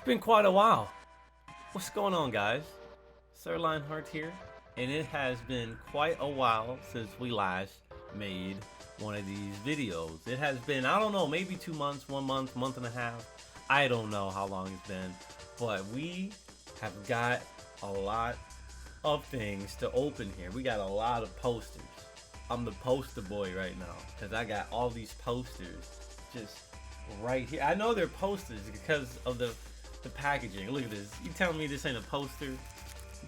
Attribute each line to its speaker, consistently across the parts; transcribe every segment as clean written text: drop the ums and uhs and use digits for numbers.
Speaker 1: been quite a while. What's going on, guys? Sir Lionheart here, and it has been quite a while since we last made one of these videos. It has been, I don't know, maybe 2 months, 1 month, month and a half. I don't know how long it's been, but we have got a lot of things to open here. We got a lot of posters. I'm the poster boy right now because I got all these posters just right here. I know they're posters because of the packaging. Look at this. You telling me this ain't a poster? You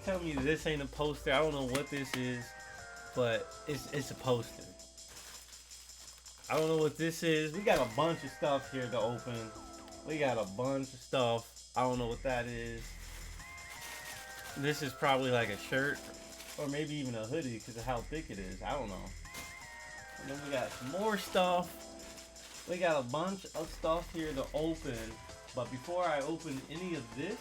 Speaker 1: telling me this ain't a poster? I don't know what this is, but it's a poster. I don't know what this is. We got a bunch of stuff here to open. We got a bunch of stuff. I don't know what that is. This is probably like a shirt or maybe even a hoodie because of how thick it is. I don't know. And then we got some more stuff. We got a bunch of stuff here to open. But before I open any of this,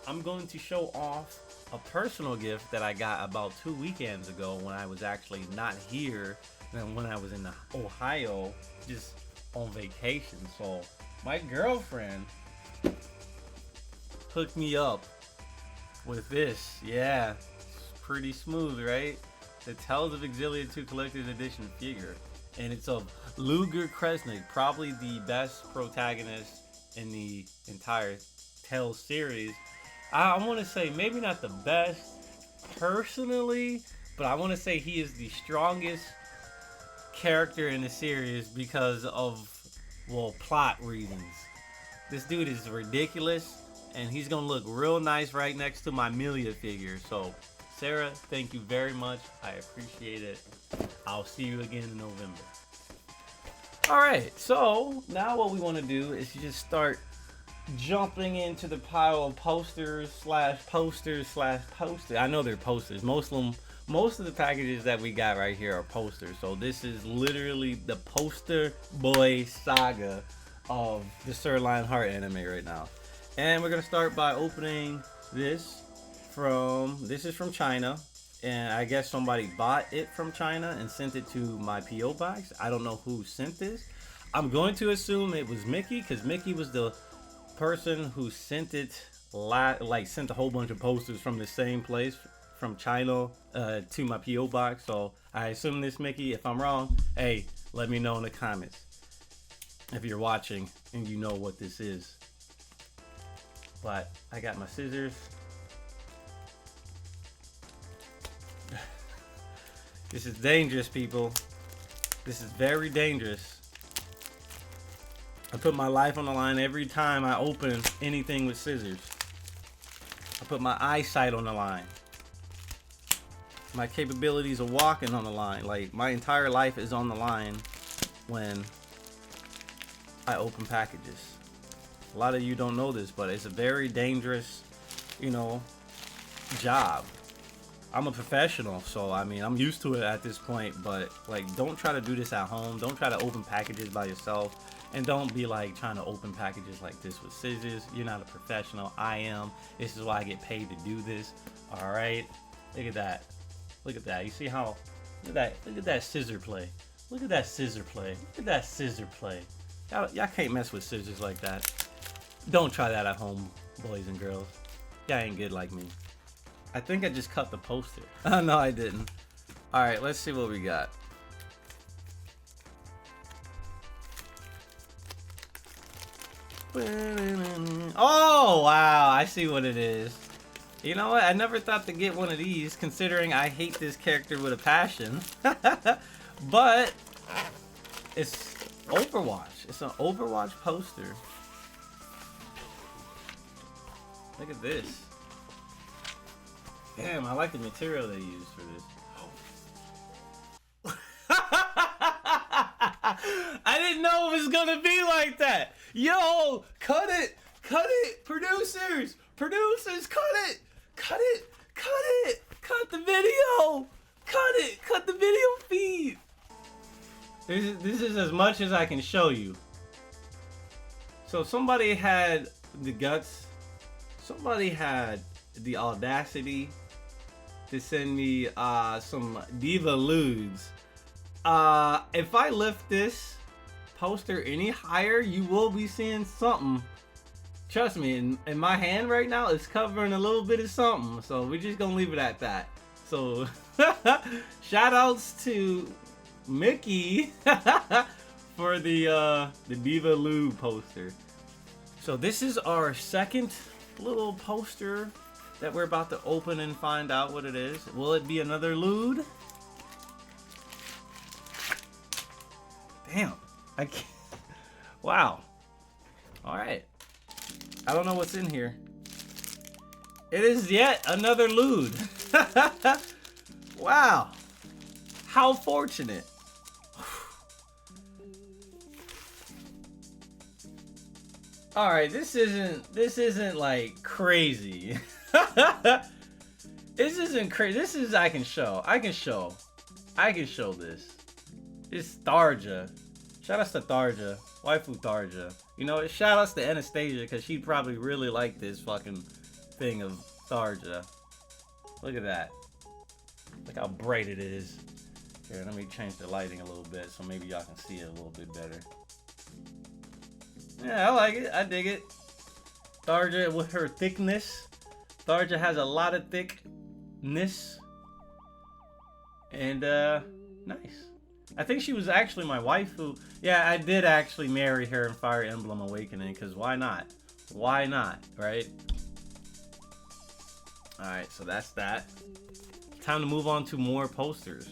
Speaker 1: I'm going to show off a personal gift that I got about 2 weekends ago when I was actually not here and when I was in Ohio just on vacation. So my girlfriend hooked me up with this. Yeah, it's pretty smooth, right? The Tales of Xillia 2 Collector's Edition figure. And it's of Ludger Kresnik, probably the best protagonist in the entire Tales series. I want to say maybe not the best personally, but I want to say he is the strongest character in the series because of, well, plot reasons. This dude is ridiculous, and he's gonna look real nice right next to my Amelia figure. So Sarah, thank you very much. I appreciate it. I'll see you again in November. Alright, so now what we want to do is just start jumping into the pile of posters slash posters. I know they're posters. Most of the packages that we got right here are posters. So this is literally the poster boy saga of the Sir Lionheart anime right now. And we're gonna start by opening this is from China. And I guess somebody bought it from China and sent it to my P.O. box. I don't know who sent this. I'm going to assume it was Mickey, because Mickey was the person who sent it, sent a whole bunch of posters from the same place, from China to my P.O. box. So I assume this Mickey. If I'm wrong, hey, let me know in the comments if you're watching and you know what this is. But I got my scissors. This is dangerous, people. This is very dangerous. I put my life on the line every time I open anything with scissors. I put my eyesight on the line. My capabilities of walking on the line. Like, my entire life is on the line when I open packages. A lot of you don't know this, but it's a very dangerous, job. I'm a professional, so I mean, I'm used to it at this point, but like, don't try to do this at home. Don't try to open packages by yourself, and don't be like trying to open packages like this with scissors. You're not a professional. I am. This is why I get paid to do this. All right, look at that. Look at that. You see how? Look at that scissor play. Look at that scissor play. Look at that scissor play. Y'all can't mess with scissors like that. Don't try that at home, boys and girls. Y'all ain't good like me. I think I just cut the poster. Oh, no, I didn't. All right, let's see what we got. Oh, wow. I see what it is. You know what? I never thought to get one of these, considering I hate this character with a passion. But it's Overwatch. It's an Overwatch poster. Look at this. Damn, I like the material they used for this. I didn't know it was gonna be like that. Yo, cut it, producers, cut it, cut the video, cut the video feed. This is as much as I can show you. So somebody had the guts, somebody had the audacity to send me some Diva Ludes. If I lift this poster any higher, you will be seeing something trust me, in my hand right now, it's covering a little bit of something. So we're just gonna leave it at that. So shout outs to Mickey for the Diva Lube poster. So this is our second little poster that we're about to open and find out what it is. Will it be another lewd? Damn, I can't. Wow. All right. I don't know what's in here. It is yet another lewd. Wow. How fortunate. All right, this isn't like crazy. This isn't crazy. This is I can show this. It's Tharja. Shout outs to Tharja. Waifu Tharja. You know, shout outs to Anastasia because she'd probably really like this fucking thing of Tharja. Look at that. Look how bright it is. Here, let me change the lighting a little bit so maybe y'all can see it a little bit better. Yeah, I like it. I dig it. Tharja with her thickness. Tharja has a lot of thickness. And, nice. I think she was actually my waifu. Yeah, I did actually marry her in Fire Emblem Awakening, because why not? Why not, right? Alright, so that's that. Time to move on to more posters.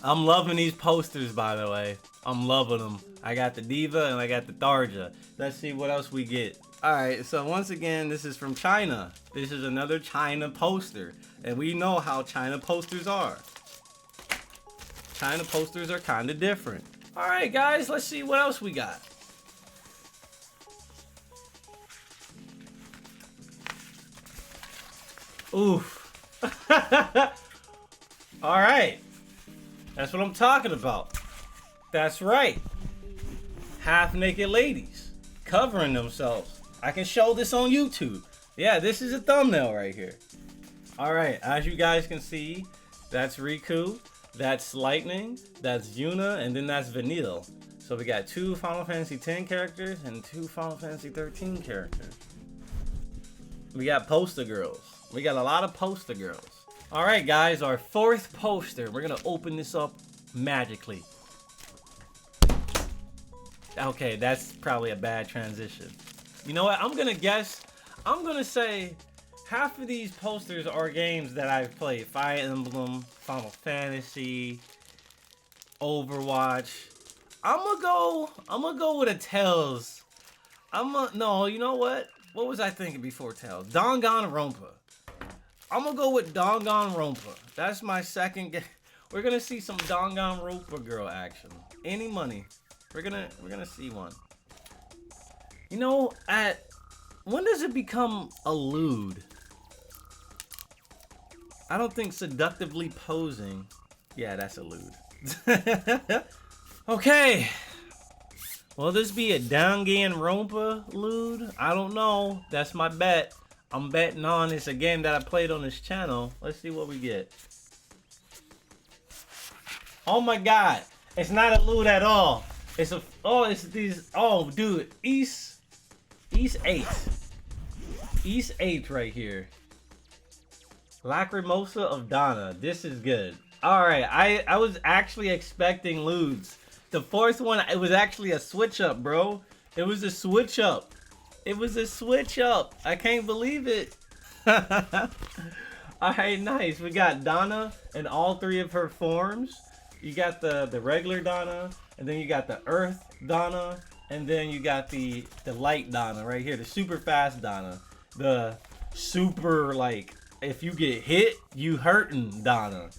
Speaker 1: I'm loving these posters, by the way. I'm loving them. I got the Diva and I got the Tharja. Let's see what else we get. Alright, so once again, this is from China. This is another China poster. And we know how China posters are. China posters are kind of different. Alright guys, let's see what else we got. Oof. Alright. That's what I'm talking about. That's right. Half naked ladies covering themselves. I can show this on YouTube. Yeah, this is a thumbnail right here. Alright, as you guys can see, that's Riku. That's Lightning, that's Yuna, and then that's Vanille. So we got 2 Final Fantasy X characters and 2 Final Fantasy 13 characters. We got poster girls. We got a lot of poster girls. Alright guys, our 4th poster. We're gonna open this up magically. Okay, that's probably a bad transition. You know what, I'm gonna say half of these posters are games that I've played. Fire Emblem, Final Fantasy, Overwatch. I'm gonna go with a Tales. No, you know what? What was I thinking before Tales? Danganronpa. I'm gonna go with Danganronpa. That's my second game. We're gonna see some Danganronpa girl action. Any money. We're gonna see one. You know, when does it become a lewd? I don't think seductively posing. Yeah, that's a lewd. Okay. Will this be a Danganronpa lewd? I don't know. That's my bet. I'm betting on it's a game that I played on this channel. Let's see what we get. Oh my god. It's not a lewd at all. It's a it's these dude, East 8. East 8 right here. Lacrimosa of Donna. This is good. Alright, I was actually expecting lewds. The 4th one, it was actually a switch up, bro. It was a switch up. It was a switch up. I can't believe it. Alright, nice. We got Donna in all 3 of her forms. You got the regular Donna, and then you got the Earth Donna, and then you got the light Donna right here, the super fast Donna. The super, like, if you get hit, you hurting Donna.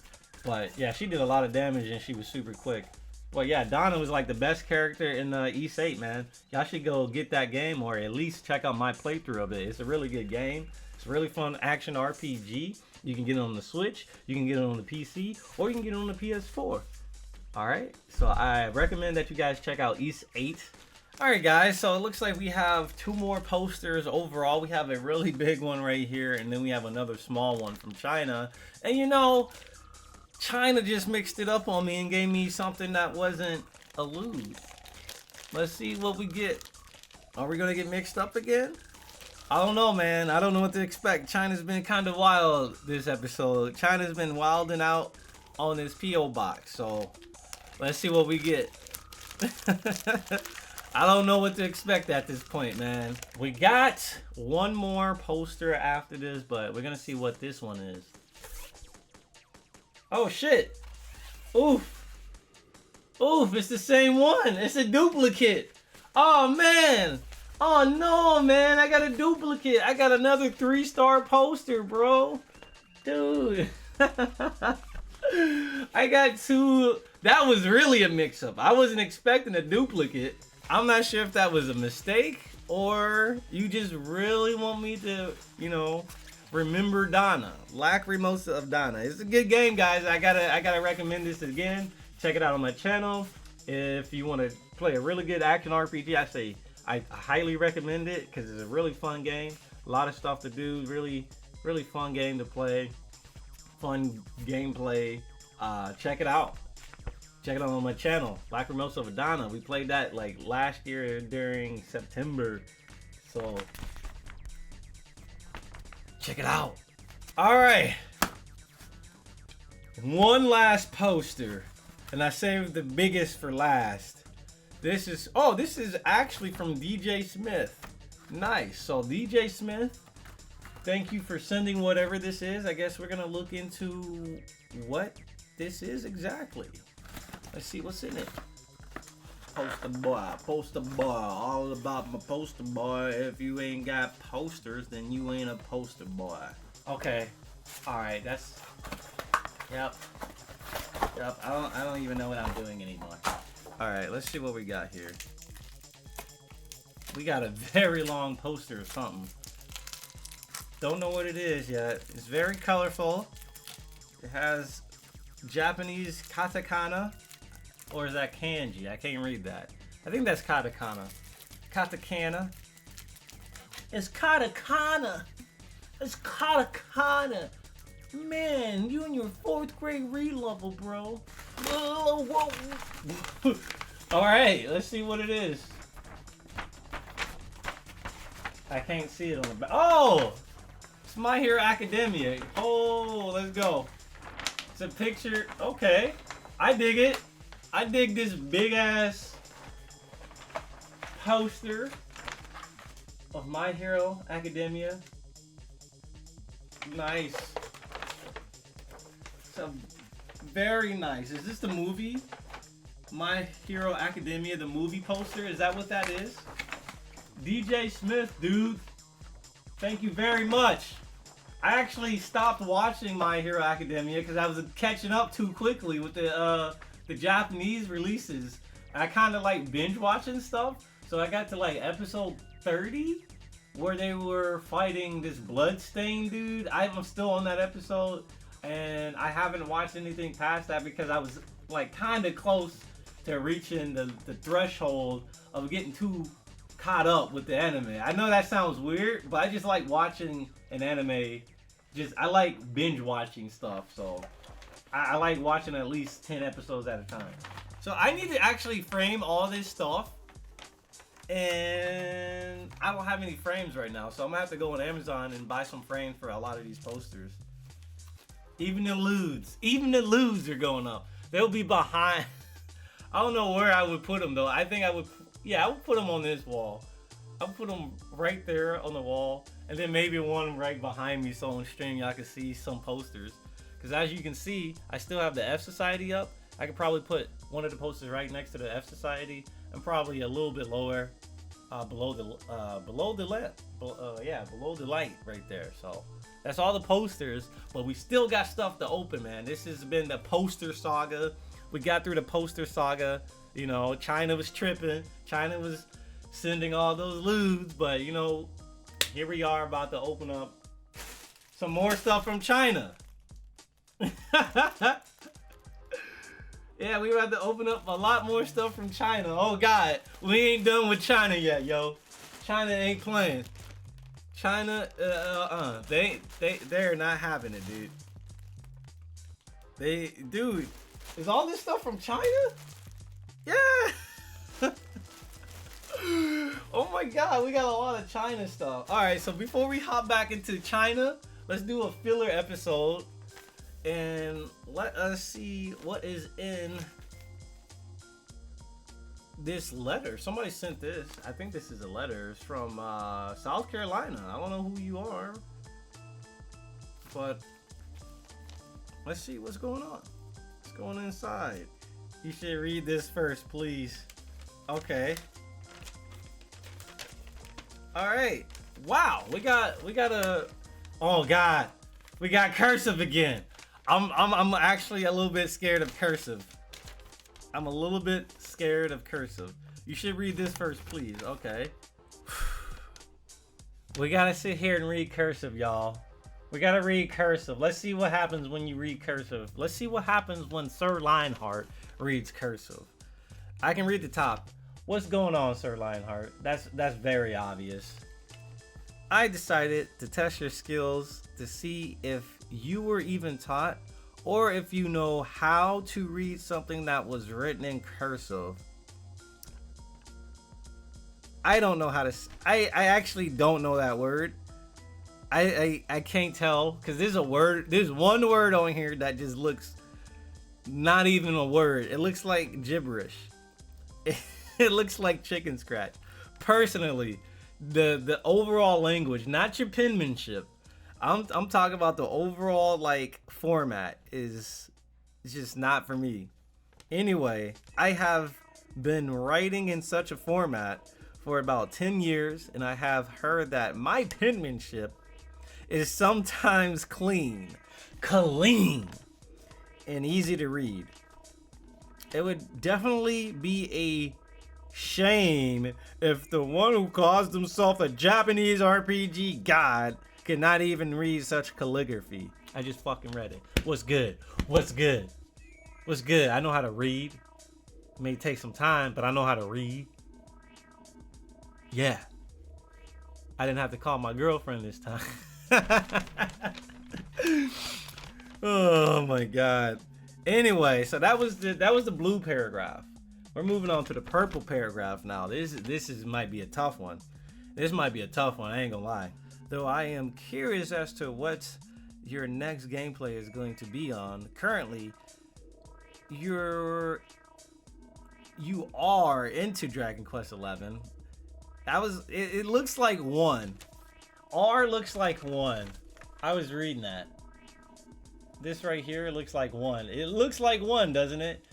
Speaker 1: But yeah, she did a lot of damage and she was super quick. But yeah, Donna was like the best character in East 8, man. Y'all should go get that game or at least check out my playthrough of it. It's a really good game. It's a really fun action RPG. You can get it on the Switch, you can get it on the PC, or you can get it on the PS4. Alright, so I recommend that you guys check out East 8. Alright guys, so it looks like we have 2 more posters overall. We have a really big one right here, and then we have another small one from China. And you know, China just mixed it up on me and gave me something that wasn't a lewd. Let's see what we get. Are we gonna get mixed up again? I don't know, man. I don't know what to expect. China's been kind of wild this episode. China's been wilding out on this PO box. So let's see what we get. I don't know what to expect at this point, man. We got one more poster after this, but we're gonna see what this one is. Oh shit! Oof! Oof! It's the same one. It's a duplicate. Oh man! Oh no, man! I got a duplicate. I got another 3-star poster, bro. Dude. I got 2. That was really a mix-up. I wasn't expecting a duplicate. I'm not sure if that was a mistake or you just really want me to, you know, remember Donna. Lacrimosa of Donna. It's a good game, guys. I gotta recommend this again. Check it out on my channel. If you want to play a really good action RPG, I highly recommend it because it's a really fun game. A lot of stuff to do. Really, really fun game to play. Fun gameplay. Check it out. Check it out on my channel, Lacrimosa of Donna. We played that like last year during September. So check it out. All right. One last poster. And I saved the biggest for last. This is actually from DJ Smith. Nice. So DJ Smith, thank you for sending whatever this is. I guess we're gonna look into what this is exactly. Let's see what's in it. Poster boy, all about my poster boy. If you ain't got posters, then you ain't a poster boy. Okay, all right, that's, yep. I don't even know what I'm doing anymore. All right, let's see what we got here. We got a very long poster or something. Don't know what it is yet. It's very colorful. It has Japanese katakana. Or is that kanji? I can't read that. I think that's katakana. Katakana. It's katakana. It's katakana. Man, you in your 4th grade read level, bro. Whoa, whoa. All right, let's see what it is. I can't see it on the back. Oh, it's My Hero Academia. Oh, let's go. It's a picture. Okay, I dig it. I dig this big ass poster of My Hero Academia. Nice. So very nice. Is this the movie? My Hero Academia, the movie poster? Is that what that is? DJ Smith, dude. Thank you very much. I actually stopped watching My Hero Academia because I was catching up too quickly with the Japanese releases. I kind of like binge watching stuff, so I got to like episode 30 where they were fighting this bloodstained dude. I'm still on that episode, and I haven't watched anything past that because I was like kind of close to reaching the threshold of getting too caught up with the anime. I know that sounds weird, but I just like watching an anime. I like binge watching stuff, so I like watching at least 10 episodes at a time. So I need to actually frame all this stuff, and I don't have any frames right now, so I'm gonna have to go on Amazon and buy some frames for a lot of these posters. Even the ludes are going up. They'll be behind. I don't know where I would put them though. I think I would put them on this wall. I'll put them right there on the wall, and then maybe one right behind me so on stream y'all can see some posters. Because as you can see, I still have the F Society up. I could probably put one of the posters right next to the F Society, and probably a little bit lower, below the light right there. So that's all the posters, but we still got stuff to open, man. This has been the poster saga. We got through the poster saga. You know, China was tripping. China was sending all those ludes, but you know, here we are about to open up some more stuff from China. Yeah, we about to open up a lot more stuff from China. Oh God, we ain't done with China yet, yo. China ain't playing. China, they're not having it, dude. Dude, is all this stuff from China? Yeah. Oh my god, we got a lot of China stuff. Alright, so before we hop back into China, let's do a filler episode. And let us see what is in this letter. Somebody sent this. I think this is a letter. It's from South Carolina. I don't know who you are. But let's see what's going on. What's going inside? You should read this first, please. Okay. Alright. Wow. We got a oh god. We got cursive again. I'm actually a little bit scared of cursive. I'm a little bit scared of cursive. You should read this first, please. Okay. We gotta sit here and read cursive, y'all. We gotta read cursive. Let's see what happens when you read cursive. Let's see what happens when Sir Lionheart reads cursive. I can read the top. What's going on, Sir Lionheart? That's very obvious. I decided to test your skills to see if you were even taught or if you know how to read something that was written in cursive. I don't know how to. I actually don't know that word. I can't tell because there's a word. There's one word on here that just looks not even a word. It looks like gibberish. It looks like chicken scratch. Personally, the overall language, not your penmanship. I'm talking about the overall like format is just not for me. Anyway, I have been writing in such a format for about 10 years, and I have heard that my penmanship is sometimes clean, and easy to read. It would definitely be a shame if the one who calls himself a Japanese RPG god could not even read such calligraphy. I just fucking read it. What's good? What's good? What's good? I know how to read. It may take some time, but I know how to read. Yeah. I didn't have to call my girlfriend this time. Oh my god. Anyway, so that was the blue paragraph. We're moving on to the purple paragraph now. This might be a tough one. This might be a tough one, I ain't gonna lie. Though I am curious as to what your next gameplay is going to be on. Currently, you are into Dragon Quest XI. It looks like 1. R looks like 1. I was reading that. This right here looks like 1. It looks like 1, doesn't it?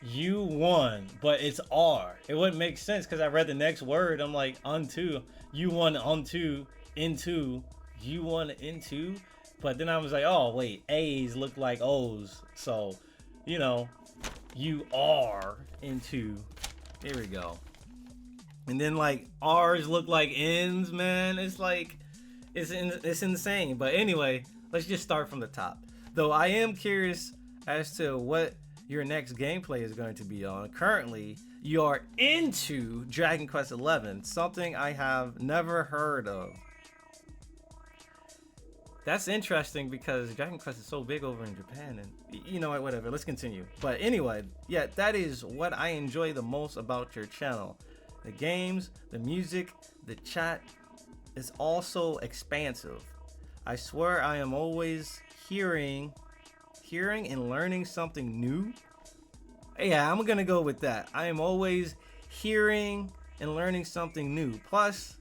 Speaker 1: U1, but it's R. It wouldn't make sense because I read the next word. I'm like, unto. U1, unto. Into. U1, into. But then I was like, oh, wait. A's look like O's. So, you know, you are into. There we go. And then, like, R's look like N's, man. It's like, it's insane. But anyway, let's just start from the top. Though I am curious as to what your next gameplay is going to be on. Currently, you are into Dragon Quest XI, something I have never heard of. That's interesting because Dragon Quest is so big over in Japan, and you know what, whatever, let's continue. But anyway, yeah, that is what I enjoy the most about your channel. The games, the music, the chat is also expansive. I swear I am always hearing and learning something new. Yeah, I'm gonna go with that. I am always hearing and learning something new. Plus,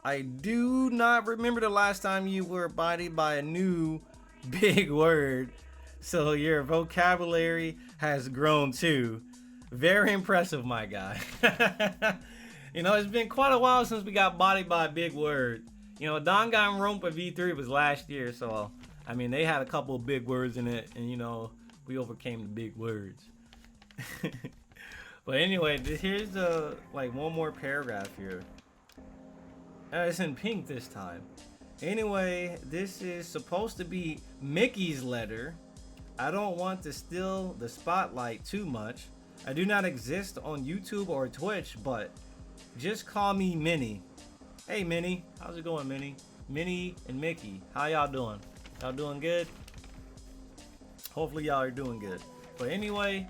Speaker 1: I do not remember the last time you were bodied by a new big word. So your vocabulary has grown too. Very impressive, my guy. You know, it's been quite a while since we got bodied by a big word. You know, Danganronpa V3 was last year, so I mean, they had a couple of big words in it, and you know, we overcame the big words. But anyway, here's the one more paragraph here. It's in pink this time. Anyway, this is supposed to be Mickey's letter. I don't want to steal the spotlight too much. I do not exist on YouTube or Twitch, but just call me Minnie. Hey Minnie, how's it going, Minnie? Minnie and Mickey, how y'all doing? Y'all doing good? Hopefully y'all are doing good. But anyway,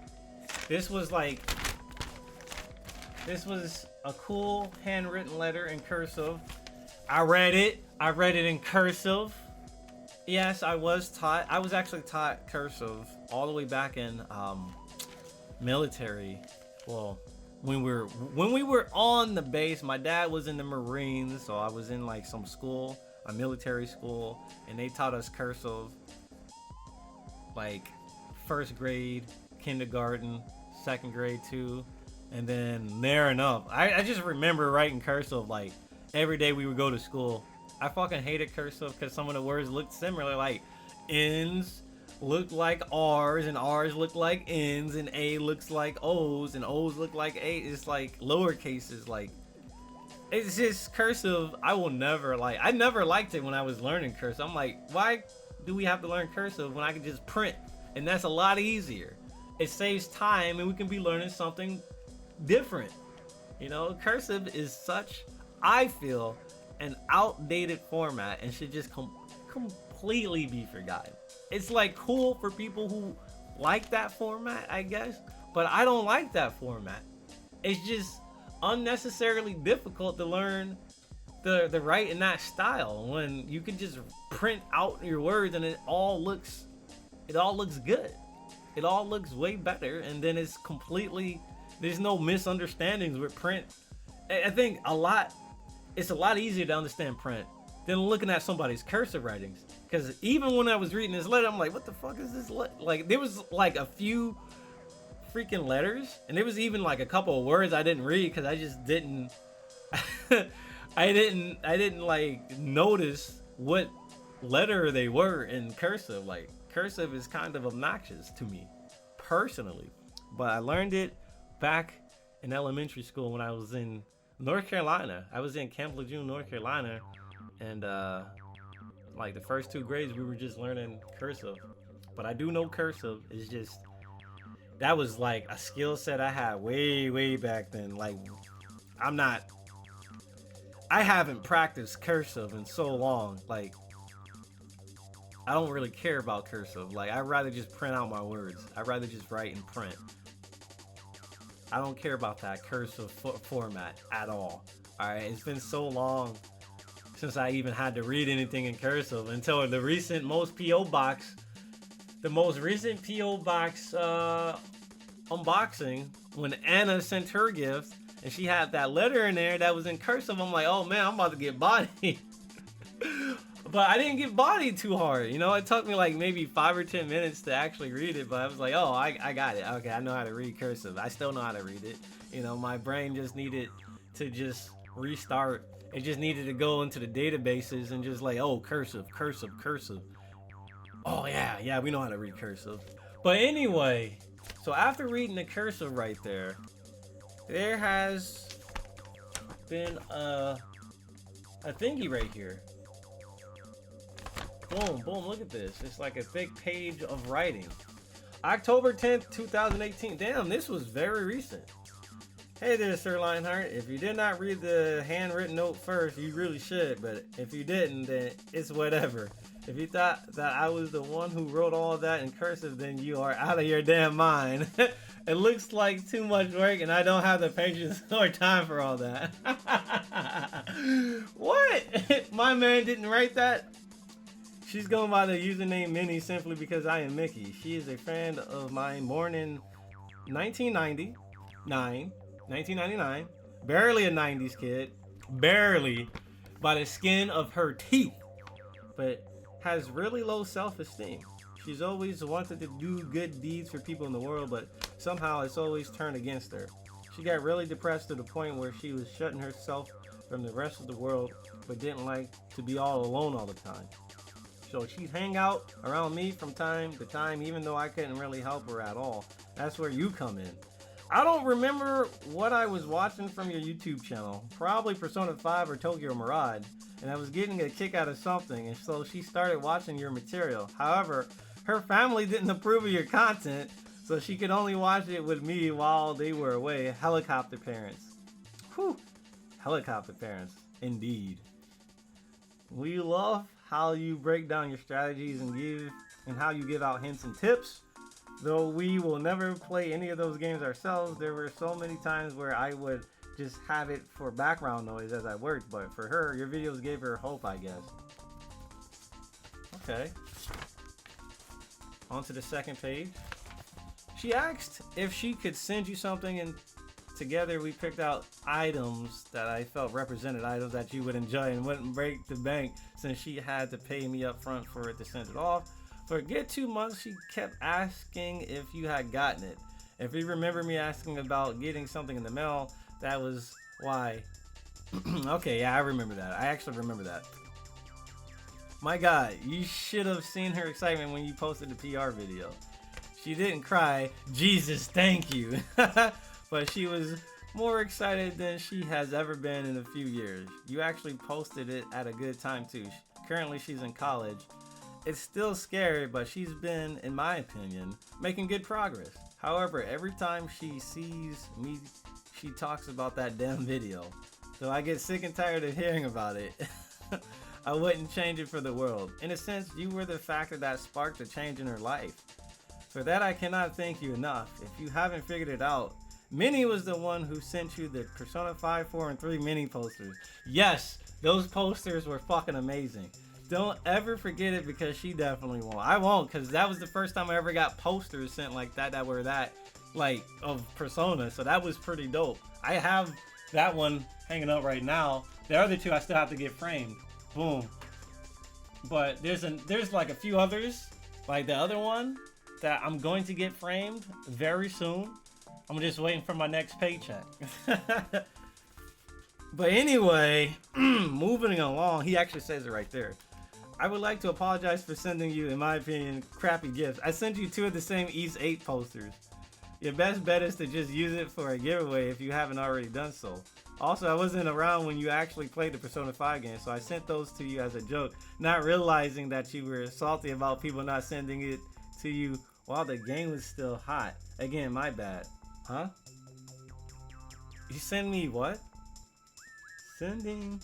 Speaker 1: this was like This was a cool handwritten letter in cursive. I read it. I read it in cursive. Yes, I was taught. I was actually taught cursive all the way back in military. Well, when we were on the base, my dad was in the Marines, so I was in like some school, a military school, and they taught us cursive, like first grade, kindergarten, second grade too, and then there and up. I just remember writing cursive like every day we would go to school. I fucking hated cursive because some of the words looked similar, like N's looked like R's and R's look like N's and A looks like O's and O's look like A. It's like lower cases. Like, it's just cursive. I will never like. I never liked it when I was learning cursive. I'm like, why do we have to learn cursive when I can just print? And that's a lot easier. It saves time and we can be learning something different. You know, cursive is such, I feel, an outdated format and should just completely be forgotten. It's like cool for people who like that format, I guess, but I don't like that format. It's just unnecessarily difficult to learn the write in that style when you can just print out your words and it all looks good. It all looks way better, and then it's completely, there's no misunderstandings with print. I think it's a lot easier to understand print than looking at somebody's cursive writings. Because even when I was reading this letter, I'm like, what the fuck is this? Like, there was like a few freaking letters, and there was even like a couple of words I didn't read because I just didn't, I didn't like notice what letter they were in cursive. Like, cursive is kind of obnoxious to me personally, but I learned it back in elementary school when I was in North Carolina. I was in Camp Lejeune, North Carolina, and like the first 2 grades we were just learning cursive. But I do know cursive. It's just, that was like a skill set I had way back then. Like, I haven't practiced cursive in so long. Like, I don't really care about cursive. Like, I'd rather just print out my words. I'd rather just write and print. I don't care about that cursive format at all. Alright, it's been so long since I even had to read anything in cursive until the most recent P.O. Box unboxing, when Anna sent her gift and she had that letter in there that was in cursive. I'm like, oh man, I'm about to get bodied. But I didn't get bodied too hard. You know, it took me like maybe 5 or 10 minutes to actually read it, but I was like, oh, I got it. Okay, I know how to read cursive. I still know how to read it. You know, my brain just needed to just restart. It just needed to go into the databases and just like, oh, cursive. Oh yeah, we know how to read cursive. But anyway, so after reading the cursive right there has been a thingy right here. Boom, look at this. It's like a thick page of writing. October 10th, 2018. Damn, this was very recent. Hey there, Sir Lionheart. If you did not read the handwritten note first, you really should. But if you didn't, then it's whatever. If you thought that I was the one who wrote all of that in cursive, then you are out of your damn mind. It looks like too much work, and I don't have the patience or time for all that. What? My man didn't write that? She's going by the username Minnie simply because I am Mickey. She is a friend of mine born in 1999. Barely a 90s kid. Barely. By the skin of her teeth. But has really low self-esteem. She's always wanted to do good deeds for people in the world, but somehow it's always turned against her. She got really depressed to the point where she was shutting herself from the rest of the world, but didn't like to be all alone all the time. So she'd hang out around me from time to time, even though I couldn't really help her at all. That's where you come in. I don't remember what I was watching from your YouTube channel. Probably Persona 5 or Tokyo Mirage. And I was getting a kick out of something, and so she started watching your material. However, her family didn't approve of your content, so she could only watch it with me while they were away. Helicopter parents. Whew. Helicopter parents. Indeed. We love how you break down your strategies and how you give out hints and tips. Though we will never play any of those games ourselves, there were so many times where I would just have it for background noise as I worked. But for her, your videos gave her hope, I guess. Okay. On to the second page. She asked if she could send you something, and together we picked out items that I felt represented items that you would enjoy and wouldn't break the bank, since she had to pay me up front for it to send it off. For a good 2 months, she kept asking if you had gotten it. If you remember me asking about getting something in the mail, that was why. Okay, yeah, I remember that. I actually remember that. My God, you should have seen her excitement when you posted the PR video. She didn't cry, Jesus, thank you. But she was more excited than she has ever been in a few years. You actually posted it at a good time too. Currently she's in college. It's still scary, but she's been, in my opinion, making good progress. However, every time she sees me, she talks about that damn video. So I get sick and tired of hearing about it. I wouldn't change it for the world. In a sense, you were the factor that sparked a change in her life. For that, I cannot thank you enough. If you haven't figured it out, Minnie was the one who sent you the Persona 5, 4, and 3 mini posters. Yes, those posters were fucking amazing. Don't ever forget it, because she definitely won't. I won't, because that was the first time I ever got posters sent like that were that, like, of Persona. So that was pretty dope. I have that one hanging up right now. The other two I still have to get framed. Boom. But there's like a few others, like the other one that I'm going to get framed very soon. I'm just waiting for my next paycheck. But anyway, moving along, he actually says it right there. I would like to apologize for sending you, in my opinion, crappy gifts. I sent you 2 of the same East 8 posters. Your best bet is to just use it for a giveaway if you haven't already done so. Also, I wasn't around when you actually played the Persona 5 game, so I sent those to you as a joke, not realizing that you were salty about people not sending it to you while the game was still hot. Again, my bad. Huh? You send me what? Sending.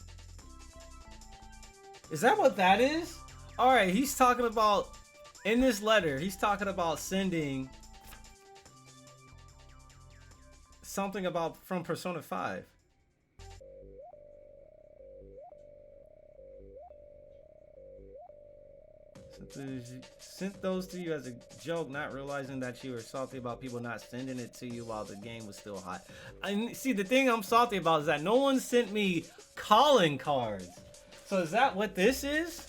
Speaker 1: Is that what that is? Alright, he's talking about, in this letter, he's talking about sending something about from Persona 5. Sent those to you as a joke, not realizing that you were salty about people not sending it to you while the game was still hot. I see, the thing I'm salty about is that no one sent me calling cards. So is that what this is?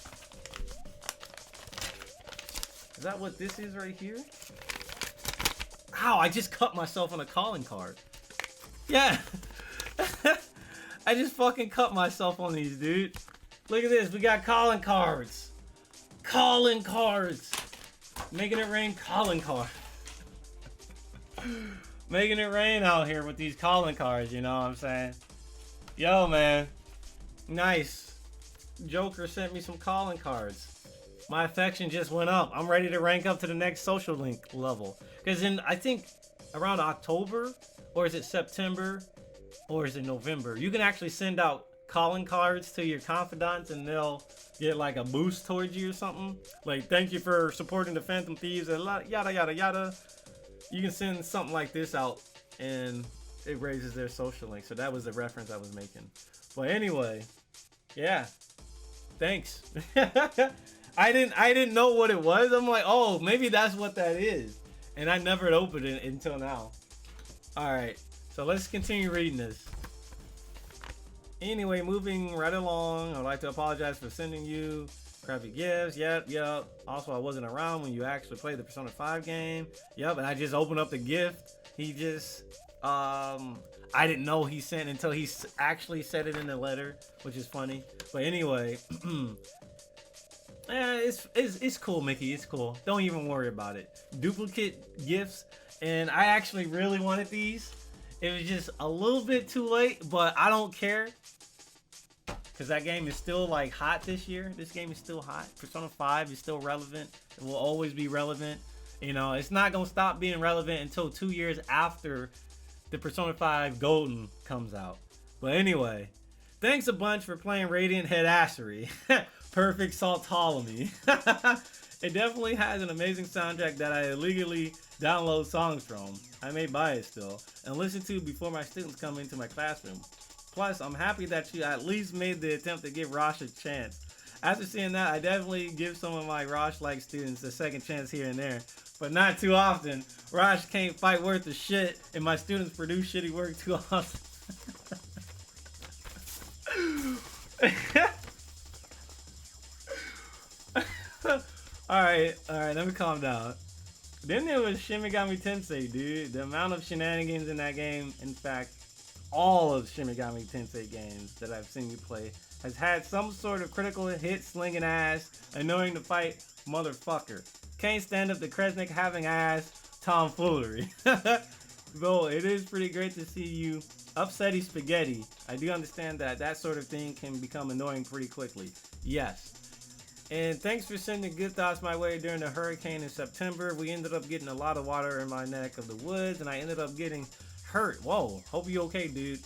Speaker 1: Is that what this is right here? Ow, I just cut myself on a calling card. Yeah. I just fucking cut myself on these, dude. Look at this, we got calling cards. Calling cards. Making it rain calling cards. Making it rain out here with these calling cards, you know what I'm saying? Yo, man. Nice. Joker sent me some calling cards. My affection just went up. I'm ready to rank up to the next social link level. Because in, I think, around October, or is it September, or is it November, you can actually send out calling cards to your confidants and they'll get like a boost towards you or something. Like, thank you for supporting the Phantom Thieves, and yada yada yada. You can send something like this out and it raises their social link. So that was the reference I was making. But anyway, yeah. Thanks. I didn't know what it was. I'm like, oh, maybe that's what that is. And I never opened it until now. Alright, so let's continue reading this. Anyway, moving right along, I'd like to apologize for sending you crappy gifts. Yep. Also, I wasn't around when you actually played the Persona 5 game. Yep, and I just opened up the gift. He just, I didn't know he sent until he actually said it in the letter, which is funny. But anyway, yeah, it's cool, Mickey. It's cool. Don't even worry about it. Duplicate gifts, and I actually really wanted these. It was just a little bit too late, but I don't care. Because that game is still like hot this year. This game is still hot. Persona 5 is still relevant. It will always be relevant. You know, it's not going to stop being relevant until 2 years after the Persona 5 Golden comes out. But anyway, thanks a bunch for playing Radiant Headassery. Perfect Saltolomy. It definitely has an amazing soundtrack that I illegally download songs from. I may buy it still and listen to before my students come into my classroom. Plus, I'm happy that you at least made the attempt to give Rosh a chance. After seeing that, I definitely give some of my Rosh-like students a second chance here and there, but not too often. Rosh can't fight worth of shit, and my students produce shitty work too often. Alright, let me calm down. Then there was Shin Megami Tensei, dude. The amount of shenanigans in that game, in fact, all of Shin Megami Tensei games that I've seen you play, has had some sort of critical hit slinging ass, annoying to fight motherfucker. Can't stand up to Kresnik having ass tomfoolery. Though it is pretty great to see you upsetty spaghetti. I do understand that that sort of thing can become annoying pretty quickly. Yes. And thanks for sending good thoughts my way during the hurricane in September. We ended up getting a lot of water in my neck of the woods, and I ended up getting hurt. Whoa, hope you okay, dude.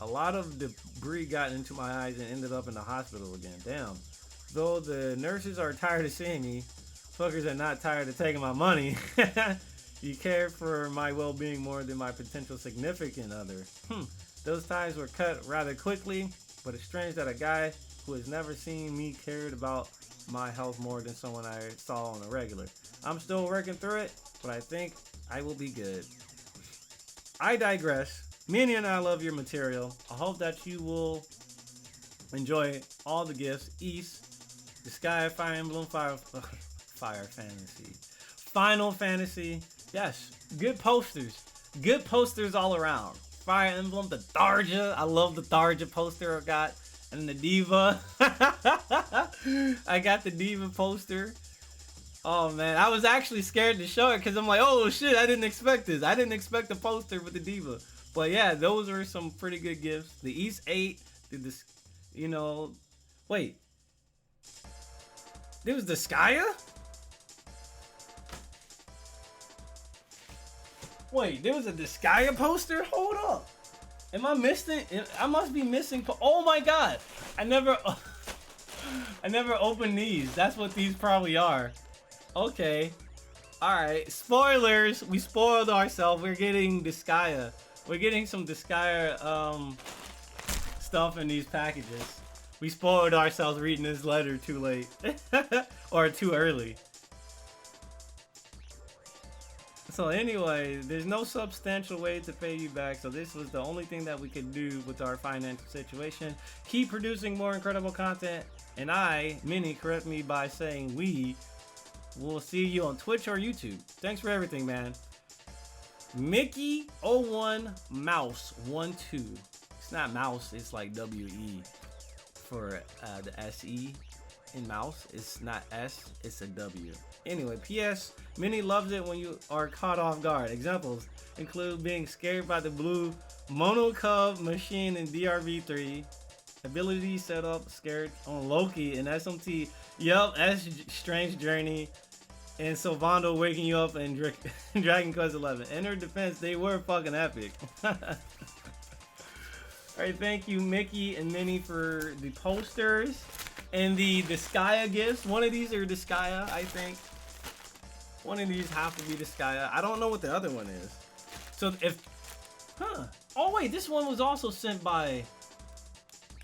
Speaker 1: A lot of debris got into my eyes and ended up in the hospital again. Damn. Though the nurses are tired of seeing me, fuckers are not tired of taking my money. You care for my well-being more than my potential significant other. Those ties were cut rather quickly, but it's strange that a guy who has never seen me cared about my health more than someone I saw on a regular. I'm still working through it, but I think I will be good. I digress. Minnie and I love your material. I hope that you will enjoy all the gifts. East, the Sky, Fire Emblem, Fire Fantasy, Final Fantasy. Yes, good posters. Good posters all around. Fire Emblem, the Tharja. I love the Tharja poster I got. And the Diva. I got the Diva poster. Oh man, I was actually scared to show it because I'm like, oh shit, I didn't expect this. I didn't expect the poster with the Diva. But yeah, those were some pretty good gifts. The East 8 did this, you know. Wait. There was the Skya? Wait, there was a Disgaea poster? Hold up. Am I missing? I must be missing. Oh my god. I never opened these. That's what these probably are. Okay. Alright. Spoilers. We spoiled ourselves. We're getting Disgaea. We're getting some Disgaea stuff in these packages. We spoiled ourselves reading this letter too late. Or too early. So anyway, there's no substantial way to pay you back, so this was the only thing that we could do with our financial situation. Keep producing more incredible content, and I, Minnie, correct me by saying we, will see you on Twitch or YouTube. Thanks for everything, man. Mickey01 Mouse 12. It's not mouse, it's like W-E for the S-E in mouse. It's not S, it's a W. Anyway, P.S. Minnie loves it when you are caught off guard. Examples include being scared by the blue Monocub machine in DRV3, ability setup scared on Loki and SMT. Yup, that's Strange Journey, and Sylvando waking you up in Dragon Quest 11. In her defense, they were fucking epic. Alright, thank you, Mickey and Minnie, for the posters and the Disgaea gifts. One of these are Disgaea, I think. One of these have to be Disgaea. I don't know what the other one is. So if, oh wait, this one was also sent by,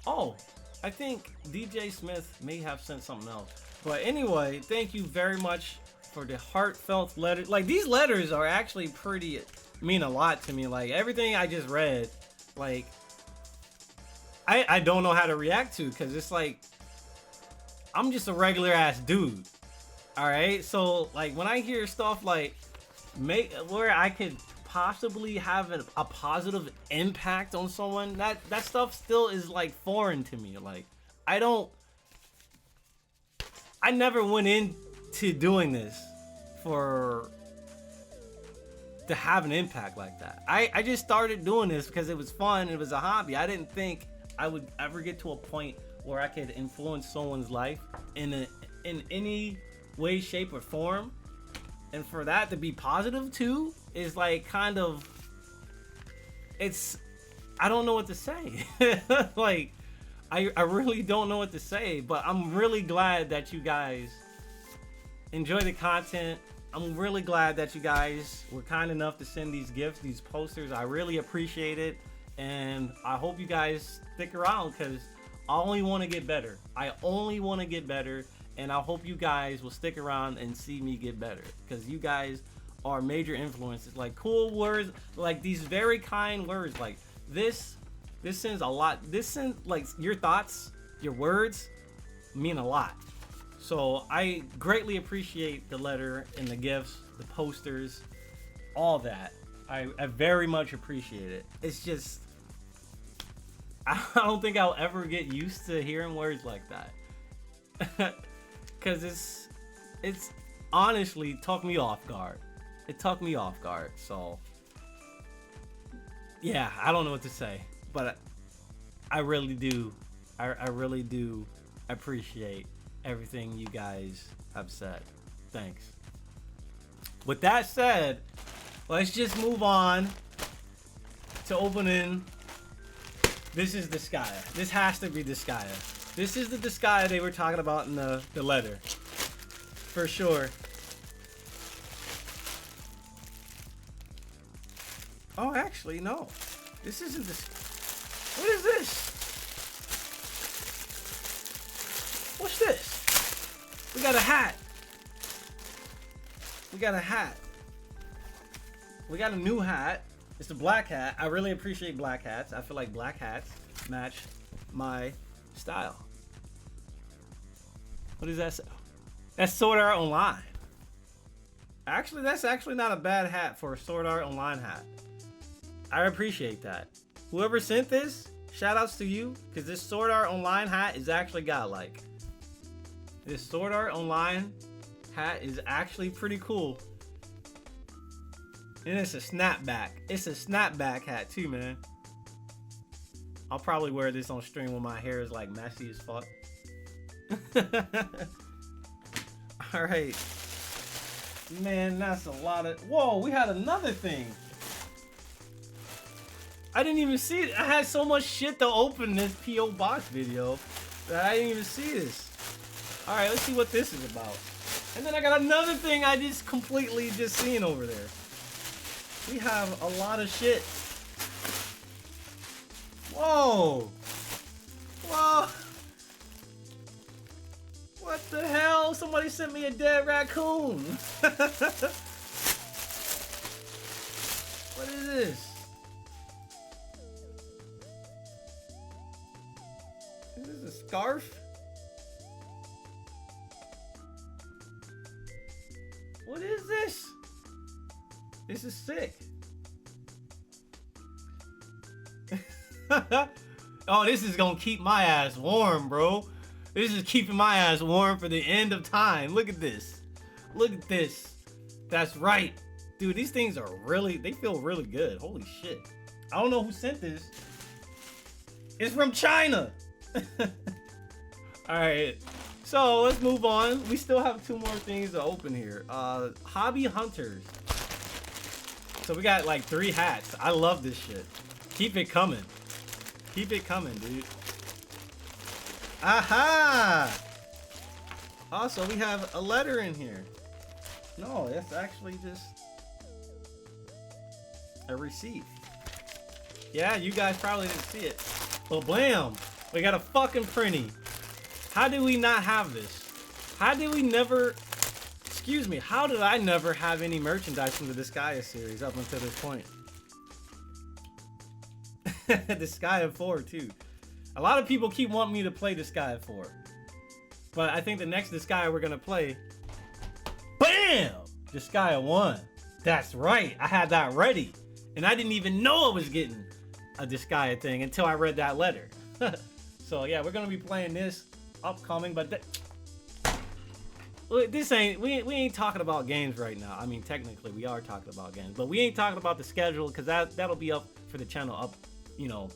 Speaker 1: oh, I think DJ Smith may have sent something else. But anyway, thank you very much for the heartfelt letter. Like, these letters are actually pretty, mean a lot to me. Like, everything I just read, like, I don't know how to react to, because it's like, I'm just a regular ass dude. Alright, so like when I hear stuff like where I could possibly have a positive impact on someone, that stuff still is like foreign to me. Like, I never went into doing this to have an impact like that. I just started doing this because it was fun, it was a hobby. I didn't think I would ever get to a point where I could influence someone's life in any way, shape, or form. And for that to be positive too is like kind of, it's, I don't know what to say. Like, I really don't know what to say, but I'm really glad that you guys enjoy the content. I'm really glad that you guys were kind enough to send these gifts, these posters. I really appreciate it. And I hope you guys stick around because I only want to get better. I only want to get better. And I hope you guys will stick around and see me get better because you guys are major influences. Like cool words, like these very kind words. Like this sends a lot. This sends like your thoughts, your words mean a lot. So I greatly appreciate the letter and the gifts, the posters, all that. I very much appreciate it. It's just, I don't think I'll ever get used to hearing words like that. Cause it's honestly took me off guard. It took me off guard. So yeah, I don't know what to say, but I really do. I really do appreciate everything you guys have said. Thanks. With that said, let's just move on to opening. This is Disgaea. This has to be Disgaea. This is the Disgaea they were talking about in the letter. For sure. Oh, actually, no. This isn't this. What is this? What's this? We got a hat. We got a hat. We got a new hat. It's a black hat. I really appreciate black hats. I feel like black hats match my style. What does that say? That's Sword Art Online. Actually, that's actually not a bad hat for a Sword Art Online hat. I appreciate that. Whoever sent this, shout outs to you, because this Sword Art Online hat is actually godlike. This Sword Art Online hat is actually pretty cool. And it's a snapback. It's a snapback hat too, man. I'll probably wear this on stream when my hair is like messy as fuck. Alright. Man, that's a lot of... Whoa, we had another thing. I didn't even see it. I had so much shit to open this P.O. Box video that I didn't even see this. Alright, let's see what this is about. And then I got another thing I just completely just seen over there. We have a lot of shit. Whoa. Whoa. What the hell? Somebody sent me a dead raccoon. What is this? Is this a scarf? What is this? This is sick. Oh, this is gonna keep my ass warm, bro. This is keeping my ass warm for the end of time. Look at this. Look at this. That's right. Dude, these things are really, they feel really good. Holy shit. I don't know who sent this. It's from China. Alright. So let's move on. We still have 2 more things to open here. Hobby Hunters. So we got like 3 hats. I love this shit. Keep it coming. Keep it coming, dude. Aha! Also, we have a letter in here. No, that's actually just a receipt. Yeah, you guys probably didn't see it. But blam! We got a fucking printy. How did we not have this? How did we never... Excuse me, how did I never have any merchandise from the Disgaea series up until this point? Disgaea 4 too. A lot of people keep wanting me to play Disgaea 4. But I think the next Disgaea we're gonna play... BAM! Disgaea 1. That's right, I had that ready. And I didn't even know I was getting a Disgaea thing until I read that letter. So yeah, we're gonna be playing this upcoming, but... This ain't, we ain't talking about games right now. I mean, technically we are talking about games, but we ain't talking about the schedule because that'll be up for the channel up, you know,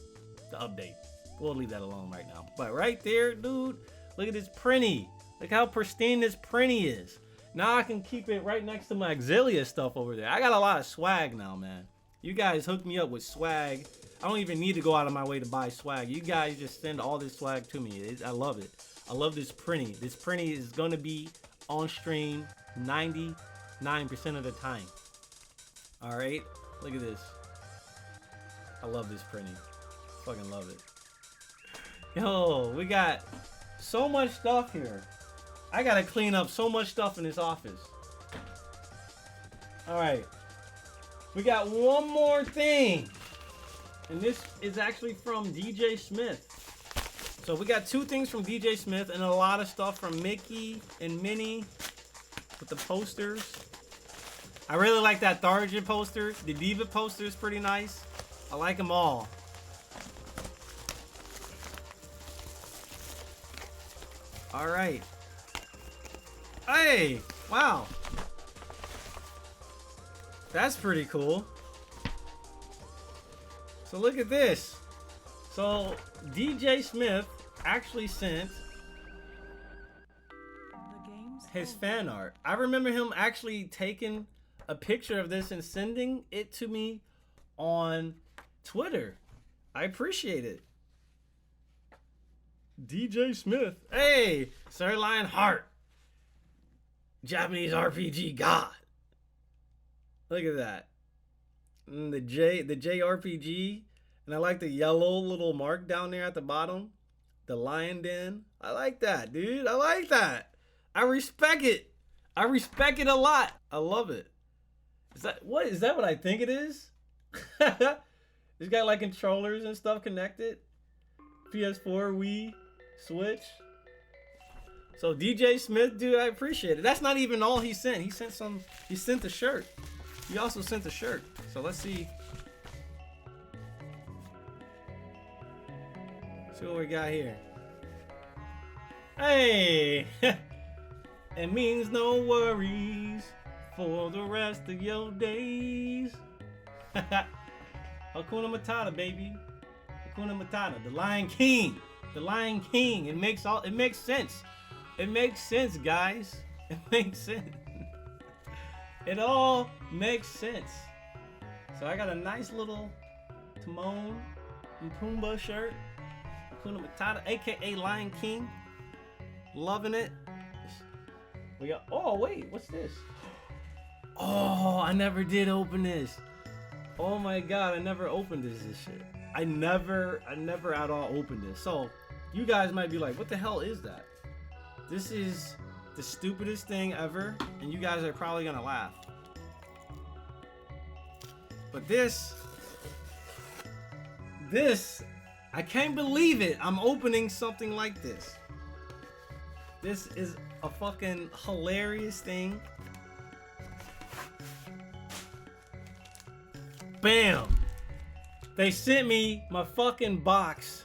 Speaker 1: the update. We'll leave that alone right now. But right there, dude, look at this printy. Look how pristine this printy is. Now I can keep it right next to my Xillia stuff over there. I got a lot of swag now, man. You guys hooked me up with swag. I don't even need to go out of my way to buy swag. You guys just send all this swag to me. I love it. I love this printy. This printy is gonna be on stream 99% of the time. All right, look at this. I love this printing. Fucking love it. Yo, we got so much stuff here. I gotta clean up so much stuff in this office. All right, we got one more thing, and this is actually from DJ Smith. So we got 2 things from DJ Smith and a lot of stuff from Mickey and Minnie with the posters. I really like that Tharja poster. The Diva poster is pretty nice. I like them all. All right. Hey, wow. That's pretty cool. So look at this. So DJ Smith actually sent his fan art. I remember him actually taking a picture of this and sending it to me on Twitter. I appreciate it. DJ Smith. Hey, Sir Lionheart. Japanese RPG God. Look at that. And the JRPG. And I like the yellow little mark down there at the bottom. The lion den. I like that, dude. I like that. I respect it. I respect it a lot. I love it. Is that what I think it is? It's got like controllers and stuff connected. PS4, Wii, Switch. So DJ Smith, dude, I appreciate it. That's not even all he sent. He sent the shirt. He also sent the shirt. So let's see. See what we got here. Hey! It means no worries for the rest of your days. Hakuna Matata, baby. Hakuna Matata. The Lion King. The Lion King. It makes sense. It makes sense, guys. It makes sense. It all makes sense. So I got a nice little Timon and Pumbaa shirt. Hakuna Matata, aka Lion King. Loving it. We got, oh wait, what's this? Oh, I never did open this. Oh my god, I never opened this shit. I never at all opened this. So you guys might be like, what the hell is that? This is the stupidest thing ever, and you guys are probably gonna laugh. But this, I can't believe it. I'm opening something like this. This is a fucking hilarious thing. Bam! They sent me my fucking box.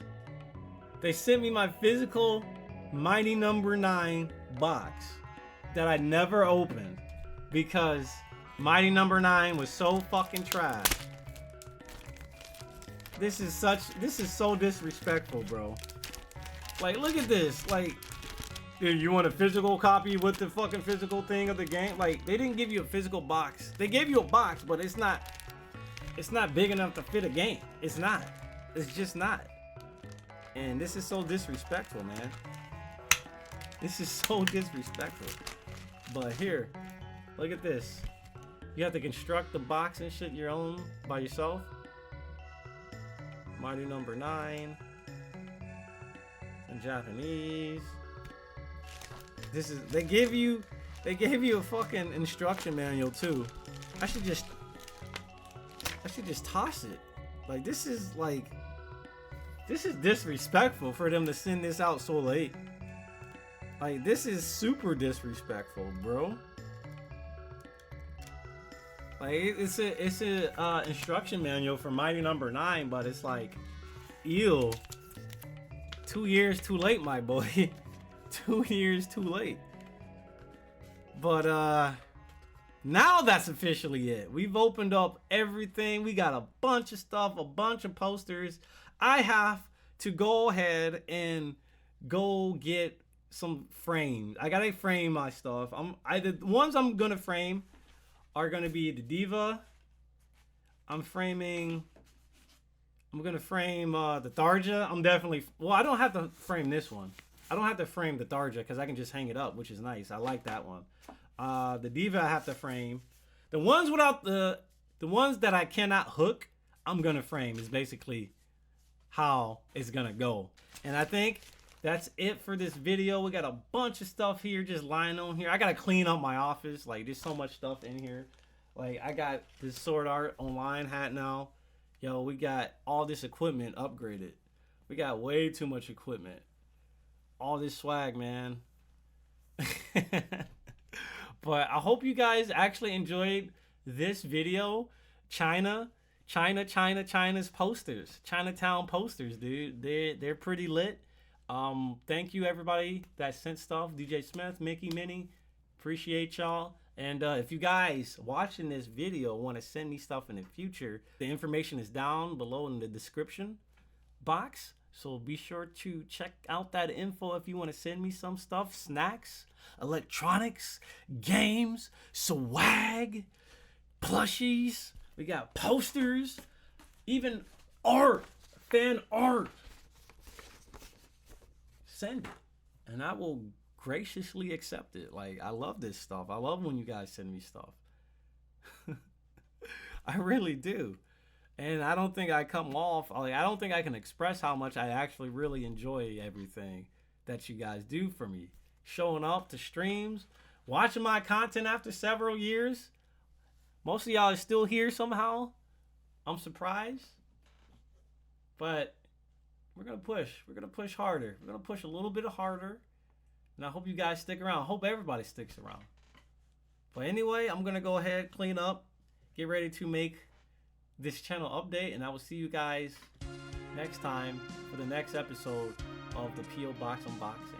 Speaker 1: They sent me my physical Mighty Number 9 box that I never opened because Mighty Number 9 was so fucking trash. This is so disrespectful, bro. Like, look at this. Like, dude, you want a physical copy with the fucking physical thing of the game? Like, they didn't give you a physical box. They gave you a box, but it's not big enough to fit a game. It's not. It's just not. And this is so disrespectful, man. This is so disrespectful. But here, look at this. You have to construct the box and shit your own by yourself. Mighty Number 9. In Japanese. This is, they gave you a fucking instruction manual too. I should just toss it. Like, this is disrespectful for them to send this out so late. Like, this is super disrespectful, bro. Like, it's a instruction manual for Mighty Number 9, but it's like, ew. 2 years too late, my boy. 2 years too late. But now that's officially it. We've opened up everything. We got a bunch of stuff, a bunch of posters. I have to go ahead and go get some frames. I gotta frame my stuff. The ones I'm gonna frame are gonna be the Diva. I'm I'm gonna frame the Tharja. I'm definitely, well, I don't have to frame this one. I don't have to frame the Tharja because I can just hang it up, which is nice. I like that one. The Diva I have to frame. The ones without the ones that I cannot hook, I'm gonna frame is basically how it's gonna go. And I think that's it for this video. We got a bunch of stuff here just lying on here. I gotta clean up my office. Like, there's so much stuff in here. Like, I got this Sword Art Online hat now. Yo, we got all this equipment upgraded. We got way too much equipment. All this swag, man. But I hope you guys actually enjoyed this video. China's posters. Chinatown posters, dude. They're pretty lit. Thank you everybody that sent stuff. DJ Smith, Mickey, Minnie. Appreciate y'all. And if you guys watching this video want to send me stuff in the future, the information is down below in the description box. So be sure to check out that info if you want to send me some stuff. Snacks, electronics, games, swag, plushies. We got posters, even art, fan art. Send it, and I will graciously accept it. Like, I love this stuff. I love when you guys send me stuff. I really do. And I don't think I come off, like, I don't think I can express how much I actually really enjoy everything that you guys do for me. Showing up to streams, watching my content after several years. Most of y'all are still here somehow. I'm surprised. But we're going to push. We're going to push harder. We're going to push a little bit harder. And I hope you guys stick around. I hope everybody sticks around. But anyway, I'm going to go ahead, clean up, get ready to make this channel update. And I will see you guys next time for the next episode of the P.O. Box Unboxing.